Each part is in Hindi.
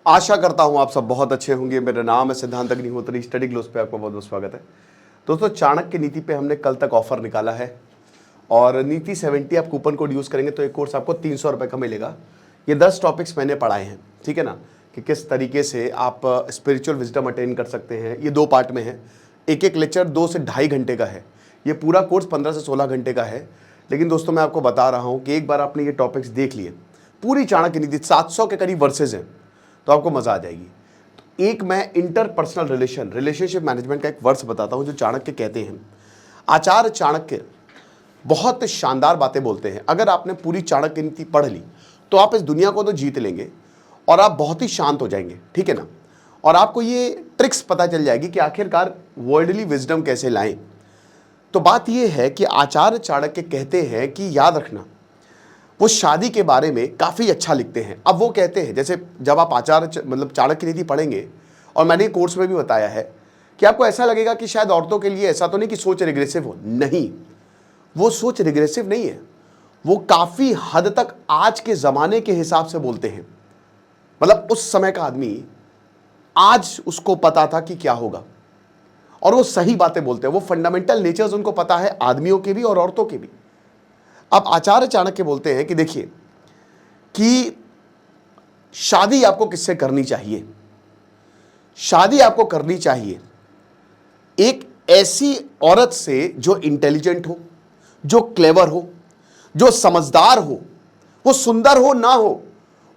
आशा करता हूं आप सब बहुत अच्छे होंगे। मेरा नाम है सिद्धांत अग्निहोत्री। स्टडी ग्लोस पे आपका बहुत बहुत स्वागत है। दोस्तों, चाणक्य नीति पे हमने कल तक ऑफर निकाला है और नीति 70 आप कूपन कोड यूज़ करेंगे तो एक कोर्स आपको 300 रुपये का मिलेगा। ये 10 टॉपिक्स मैंने पढ़ाए हैं, ठीक है ना, कि किस तरीके से आप स्पिरिचुअल विजडम अटेन कर सकते हैं। ये 2 पार्ट में है। एक एक लेक्चर 2 से ढाई घंटे का है। ये पूरा कोर्स 15 से 16 घंटे का है। लेकिन दोस्तों, मैं आपको बता रहा हूँ कि एक बार आपने ये टॉपिक्स देख लिए, पूरी चाणक्य नीति 700 के करीब वर्सेज हैं, तो आपको मज़ा आ जाएगी। तो एक मैं इंटरपर्सनल रिलेशनशिप मैनेजमेंट का एक वर्स बताता हूँ जो चाणक्य कहते हैं। आचार्य चाणक्य बहुत शानदार बातें बोलते हैं। अगर आपने पूरी चाणक्य नीति पढ़ ली तो आप इस दुनिया को तो जीत लेंगे और आप बहुत ही शांत हो जाएंगे, ठीक है ना। और आपको ये ट्रिक्स पता चल जाएगी कि आखिरकार वर्ल्डली विजडम कैसे लाएं। तो बात ये है कि आचार्य चाणक्य कहते हैं कि याद रखना, वो शादी के बारे में काफ़ी अच्छा लिखते हैं। अब वो कहते हैं, जैसे जब आप चाणक्य नीति पढ़ेंगे, और मैंने कोर्स में भी बताया है कि आपको ऐसा लगेगा कि शायद औरतों के लिए ऐसा तो नहीं कि सोच रिग्रेसिव हो। नहीं, वो सोच रिग्रेसिव नहीं है। वो काफ़ी हद तक आज के ज़माने के हिसाब से बोलते हैं। मतलब उस समय का आदमी, आज उसको पता था कि क्या होगा और वो सही बातें बोलते हैं। वो फंडामेंटल नेचर्स उनको पता है, आदमियों के भी और औरतों के भी। अब आचार्य चाणक्य बोलते हैं कि देखिए कि शादी आपको किससे करनी चाहिए। शादी आपको करनी चाहिए एक ऐसी औरत से जो इंटेलिजेंट हो, जो क्लेवर हो, जो समझदार हो। वो सुंदर हो ना हो,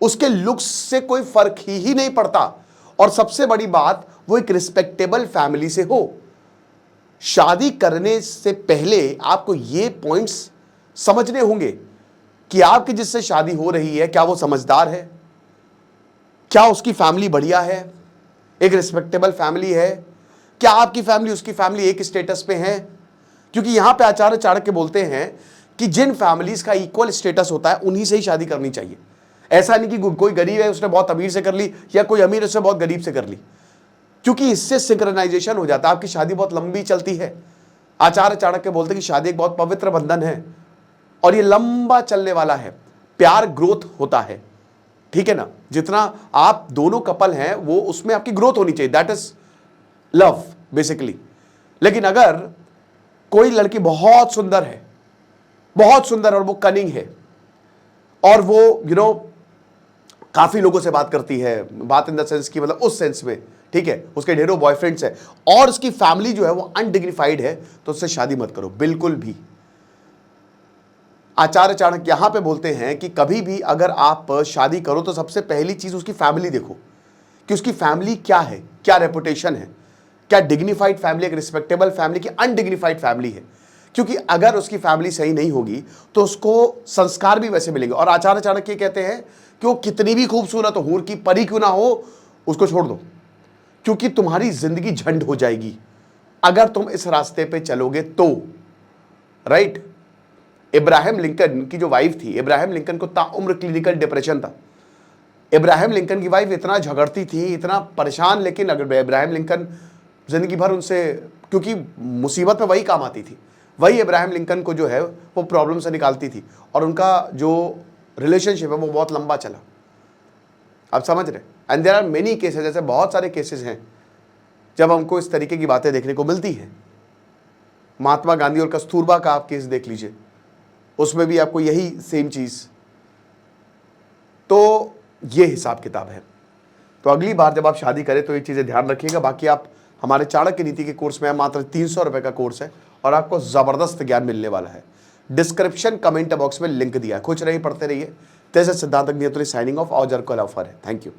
उसके लुक्स से कोई फर्क ही नहीं पड़ता। और सबसे बड़ी बात, वो एक रिस्पेक्टेबल फैमिली से हो। शादी करने से पहले आपको ये पॉइंट्स समझने होंगे कि आपकी जिससे शादी हो रही है, क्या वो समझदार है, क्या उसकी फैमिली बढ़िया है, एक रिस्पेक्टेबल फैमिली है, क्या आपकी फैमिली उसकी फैमिली एक स्टेटस पे है। क्योंकि यहां पे आचार्य चाणक्य बोलते हैं कि जिन फैमिलीज का इक्वल स्टेटस होता है उन्हीं से ही शादी करनी चाहिए। ऐसा नहीं कि कोई गरीब है उसने बहुत अमीर से कर ली या कोई अमीर उसने बहुत गरीब से कर ली, क्योंकि इससे सिंक्रोनाइजेशन हो जाता है, आपकी शादी बहुत लंबी चलती है। आचार्य चाणक्य बोलते हैं कि शादी एक बहुत पवित्र बंधन है और ये लंबा चलने वाला है। प्यार ग्रोथ होता है, ठीक है ना। जितना आप दोनों कपल हैं वो उसमें आपकी ग्रोथ होनी चाहिए, दैट इज लव बेसिकली। लेकिन अगर कोई लड़की बहुत सुंदर है, बहुत सुंदर, और वो कनिंग है और वो काफी लोगों से बात करती है, बात इन द सेंस की, मतलब उस सेंस में, ठीक है, उसके ढेरों बॉयफ्रेंड्स है और उसकी फैमिली जो है वो अनडिग्निफाइड है, तो उससे शादी मत करो बिल्कुल भी। आचार्य चाणक्य यहां पे बोलते हैं कि कभी भी अगर आप शादी करो तो सबसे पहली चीज उसकी फैमिली देखो कि उसकी फैमिली क्या है, क्या रेपुटेशन है, क्या डिग्निफाइड फैमिली, एक रिस्पेक्टेबल फैमिली की अनडिग्निफाइड फैमिली है। क्योंकि अगर उसकी फैमिली सही नहीं होगी तो उसको संस्कार भी वैसे मिलेंगे। और आचार्य चाणक्य कहते हैं कि वो कितनी भी खूबसूरत हो, हूर की परी क्यों ना हो, उसको छोड़ दो, क्योंकि तुम्हारी जिंदगी झंड हो जाएगी अगर तुम इस रास्ते पे चलोगे तो। राइट। इब्राहिम लिंकन की जो वाइफ थी, इब्राहिम लिंकन को ताउम्र क्लिनिकल डिप्रेशन था। इब्राहिम लिंकन की वाइफ इतना झगड़ती थी, इतना परेशान, लेकिन अगर इब्राहिम लिंकन जिंदगी भर उनसे, क्योंकि मुसीबत में वही काम आती थी, वही इब्राहिम लिंकन को जो है वो प्रॉब्लम से निकालती थी और उनका जो रिलेशनशिप है वो बहुत लंबा चला। आप समझ रहे। And there are many cases, ऐसे बहुत सारे केसेस हैं जब हमको इस तरीके की बातें देखने को मिलती हैं। महात्मा गांधी और कस्तूरबा का आप केस देख लीजिए, उसमें भी आपको यही सेम चीज। तो ये हिसाब किताब है। तो अगली बार जब आप शादी करें तो ये चीजें ध्यान रखिएगा। बाकी आप हमारे चाणक्य नीति के कोर्स में, मात्र 300 रुपए का कोर्स है और आपको जबरदस्त ज्ञान मिलने वाला है। डिस्क्रिप्शन कमेंट बॉक्स में लिंक दिया है, खुश रहिए, पढ़ते रहिए। जैसे सिद्धांत अग्निहोत्री साइनिंग ऑफ। और जर कल ऑफर है। Thank you.